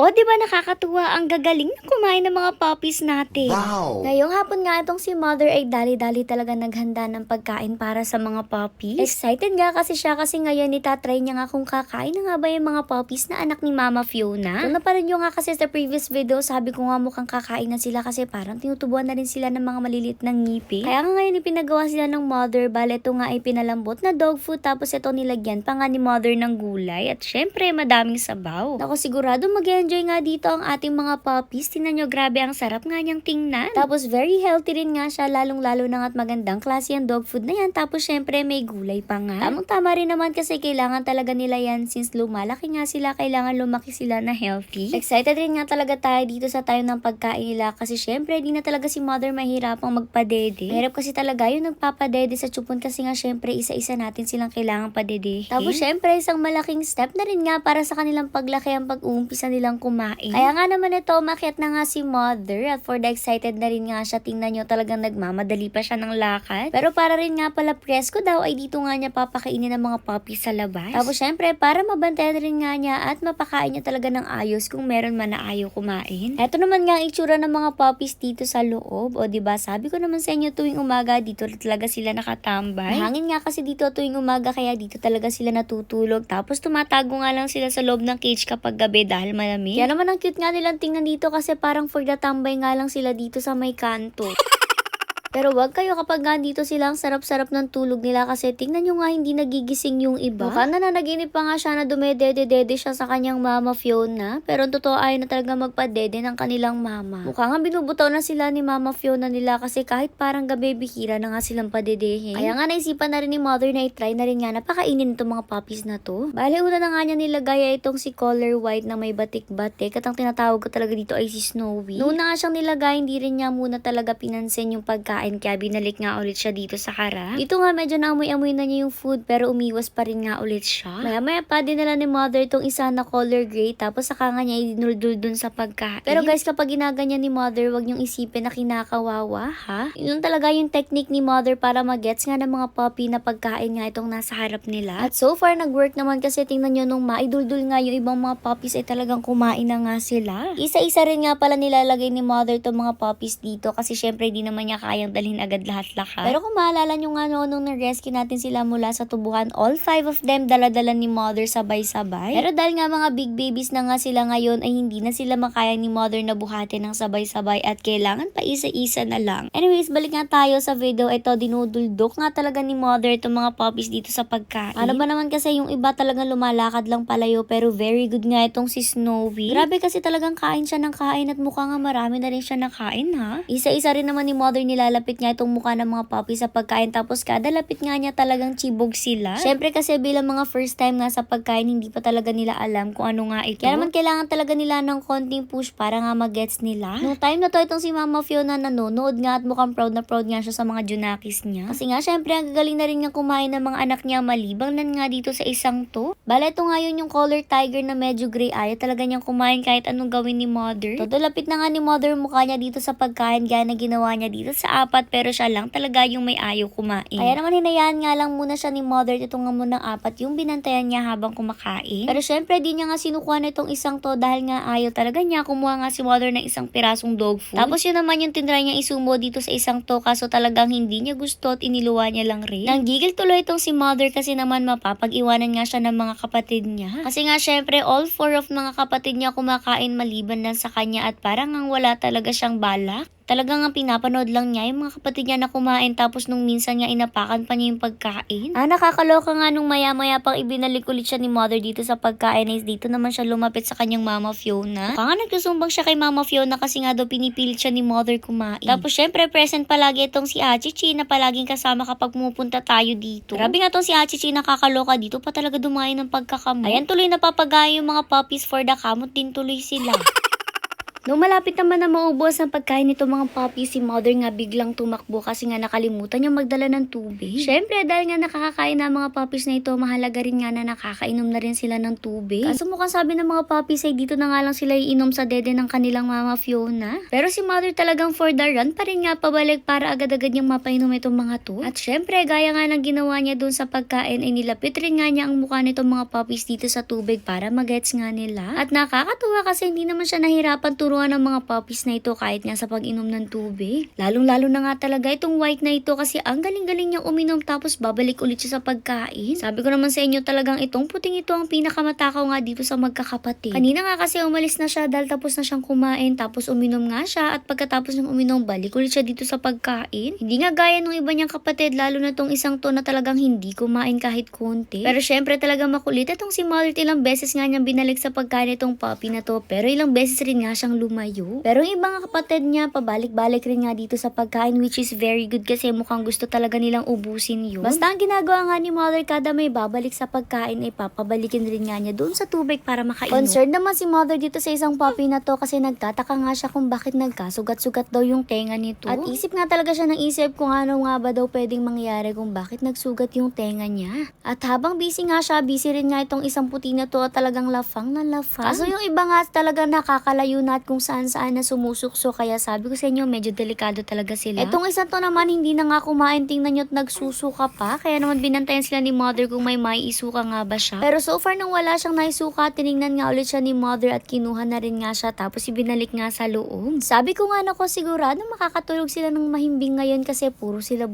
O, di ba nakakatuwa ang gagaling na kumain ng mga puppies natin? Wow! Ngayong hapon nga itong si Mother ay dali-dali talaga naghanda ng pagkain para sa mga puppies. Excited nga kasi siya kasi ngayon itatry niya nga kung kakain na nga ba yung mga puppies na anak ni Mama Fiona. Kung naparin nyo nga kasi sa previous video, sabi ko nga mukhang kakain na sila kasi parang tinutubuan na rin sila ng mga malilit ng ngipin. Kaya nga ngayon ipinagawa sila ng Mother, bale ito nga ay pinalambot na dog food tapos ito nilagyan pa nga ni Mother ng gulay at syempre madaming sabaw. Ako sigurado mag-enjoy nga dito ang ating mga puppies. Tingnan nyo, grabe ang sarap nga niyang tingnan. Tapos very healthy rin nga siya, lalong-lalo na nga't magandang klase ang dog food na yan. Tapos syempre may gulay pa nga. Tamang-tama rin naman kasi kailangan talaga nila yan since lumalaki nga sila, kailangan lumaki sila na healthy. Excited rin nga talaga tayo dito sa time ng pagkain nila kasi syempre di na talaga si Mother mahirapang magpadede. Mahirap kasi talaga yung nagpapadede sa chupon kasi nga syempre isa-isa natin silang kailangan padedehin. Tapos syempre isang malaking step na rin nga para sa kanilang paglaki ang pag-uumpisa nilang kumain. Kaya nga naman ito, umakyat na nga si Mother at for the excited na rin nga siya. Tingnan nyo, talagang nagmamadali pa siya ng lakad. Pero para rin nga pala presko daw ay dito nga niya papakainin ng mga puppies sa labas. Tapos syempre para mabantayan rin nga niya at mapakain niya talaga ng ayos kung meron man na ayaw kumain. Ito naman nga ang itsura ng mga puppies dito sa loob. O diba, sabi ko naman sa inyo tuwing umaga dito talaga sila nakatambay. Mahangin nga kasi dito tuwing umaga kaya dito talaga sila natutulog. Tapos tumatago nga lang sila sa loob ng cage kapag gabi dahil malamig. Kaya naman ang cute nga nilang tingnan dito kasi parang for the tambay nga lang sila dito sa may kanto. Pero wag kayo kapag nga dito sila ang sarap-sarap ng tulog nila kasi tingnan nyo nga hindi nagigising yung iba. Mukhang nananaginip pa nga siya na dumedede-dede siya sa kanyang Mama Fiona. Pero ang totoo ayaw na talaga magpadede ng kanilang mama. Mukhang nga binubutaw na sila ni Mama Fiona nila kasi kahit parang gabi bihira na nga silang padedehin. Kaya nga naisipan na rin ni Mother na i-try na rin nga na pakainin itong mga puppies na to. Bale una na nga niya nilagay itong si Color White na may batik-batik at ang tinatawag ko talaga dito ay si Snowy. Noon na nga siyang nilagay, hindi rin niya muna talaga pinansin yung pagkain kaya binalik nga ulit siya dito sa harap. Dito nga medyo naamoy-amoy na niya yung food pero umiwas pa rin nga ulit siya. Maya-maya pa dinala ni Mother itong isa na color gray tapos saka nga niya idinuldul dun sa pagkain. Pero guys, kapag ginaganyan ni Mother, wag niyong isipin na kinakawawa, ha? Yun talaga yung technique ni Mother para magets nga ng mga puppy na pagkain nga itong nasa harap nila. At so far, nag-work naman kasi tingnan nyo nung maiduldul nga yung ibang mga puppies ay talagang kumain na nga sila. Isa-isa rin nga pala nilalagay ni Mother itong mga puppies dito kasi syempre di naman niya kayang dalhin agad lahat-lahat. Pero kung maalala nyo nga nung na-rescue natin sila mula sa tubuhan, all 5 of them dala-dala ni Mother sabay-sabay. Pero dahil nga mga big babies na nga sila ngayon ay hindi na sila makaya ni Mother na buhatin ng sabay-sabay at kailangan pa isa-isa na lang. Anyways, balik nga tayo sa video. Ito, dinuduldok nga talaga ni Mother itong mga puppies dito sa pagkain. Ano ba naman kasi yung iba talagang lumalakad lang palayo pero very good nga itong si Snowy. Grabe kasi talagang kain siya ng kain at mukha nga marami na rin siya nakain, ha? Isa-isa rin naman ni Mother nilalapit nga itong mukha ng mga puppies sa pagkain tapos kada lapit nga niya talagang chibog sila. Syempre kasi bilang mga first time nga sa pagkain, hindi pa talaga nila alam kung ano nga ito. Kaya naman kailangan talaga nila ng konting push para nga mag-gets nila. No time na to itong si Mama Fiona nanonood nga at mukhang proud na proud nga siya sa mga junakis niya. Kasi nga syempre ang gagaling na rin nga kumain ng mga anak niya malibang nan nga dito sa isang to. Bala ito nga yun yung color tiger na medyo gray eye. Talaga niyang kumain kahit anong gawin ni Mother. Todo lapit na nga ni Mother mukha niya dito sa pagkain gaya na ginawa niya dito sa apat pero siya lang talaga yung may ayaw kumain. Kaya naman hinayaan nga lang muna siya ni Mother dito nga muna apat yung binantayan niya habang kumakain. Pero syempre di niya nga sinukuha na itong isang to dahil nga ayaw talaga niya. Kumuha nga si Mother ng isang pirasong dog food. Tapos yun naman yung tinry niya isumo dito sa isang to kaso talagang hindi niya gusto at iniluwa niya lang rin. Nanggigil tuloy itong si Mother kasi naman mapapag-iwanan nga siya ng mga kapatid niya. Kasi nga syempre all 4 of mga kapatid niya kumakain maliban lang sa kanya at parang ang wala talaga siyang balak. Talagang nga pinapanood lang niya yung mga kapatid niya na kumain tapos nung minsan niya inapakan pa niya yung pagkain. Nakakaloka nga nung maya-maya pang ibinalik ulit siya ni Mother dito sa pagkain is dito naman siya lumapit sa kanyang Mama Fiona. Baka nga nagsusumbang siya kay Mama Fiona kasi nga daw pinipilit siya ni Mother kumain. Tapos syempre present palagi itong si Achichi na palaging kasama kapag pumupunta tayo dito. Grabe nga itong si Achichi nakakaloka dito pa talaga dumayo ng pagkakamot. Ayan tuloy napapagaya yung mga puppies for the kamot din tuloy sila. Nung malapit naman na maubos ang pagkain nito mga puppy, si mother nga biglang tumakbo kasi nga nakalimutan niya magdala ng tubig. Syempre, dahil nga nakakakain na mga puppies na ito, mahalaga rin nga na nakakainom na rin sila ng tubig. Kaso mukhang sabi ng mga puppies ay dito na nga lang sila iinom sa dede ng kanilang mama Fiona. Pero si mother talagang for the run pa rin nga pabalik para agad-agad niyang mapainom itong mga to. At syempre, gaya nga ng ginawa niya dun sa pagkain ay nilapit rin nga niya ang mukha nitong mga puppies dito sa tubig para magets nga nila. At nakakatuwa kasi hindi naman siya nahirapan turuan ng mga puppies na ito kahit nga sa pag-inom ng tubig. Lalong-lalo na nga talaga itong white na ito kasi ang galing-galing niyang uminom tapos babalik ulit siya sa pagkain. Sabi ko naman sa inyo talagang itong puting ito ang pinakamatakaw nga dito sa magkakapatid. Kanina nga kasi umalis na siya dahil tapos na siyang kumain tapos uminom nga siya at pagkatapos ng uminom balik ulit siya dito sa pagkain. Hindi nga gaya ng iba niyang kapatid lalo na tong isang to na talagang hindi kumain kahit konti. Pero syempre talagang makulit itong si Mullet ilang beses nga niyang binalik sa pagkain itong puppy na to pero ilang beses rin nga siyang lumayo. Pero yung ibang kapatid niya, pabalik-balik rin nga dito sa pagkain which is very good kasi mukhang gusto talaga nilang ubusin yun. Basta ang ginagawa nga ni mother kada may babalik sa pagkain ay papabalikin rin nga niya doon sa tubig para makainom. Concerned naman si mother dito sa isang puppy na to kasi nagtataka nga siya kung bakit nagkasugat-sugat daw yung tenga nito. At isip nga talaga siya ng isip kung ano nga ba daw pwedeng mangyari kung bakit nagsugat yung tenga niya. At habang busy nga siya, busy rin nga itong isang puti na to at talagang lafang na lafang. Kaso yung iba nga talaga nakakalayo na at kung saan na sumusukso kaya sabi ko sa inyo medyo delikado talaga sila. Etong isang to naman hindi na nga kumain, tingnan nyo at nagsusuka pa kaya naman binantayan sila ni mother kung may maisuka nga ba siya. Pero so far nung wala siyang naisuka, tiningnan nga ulit siya ni mother at kinuha na rin nga siya tapos ibinalik nga sa loob. Sabi ko nga nako sigurado makakatulog sila ng mahimbing ngayon kasi puro sila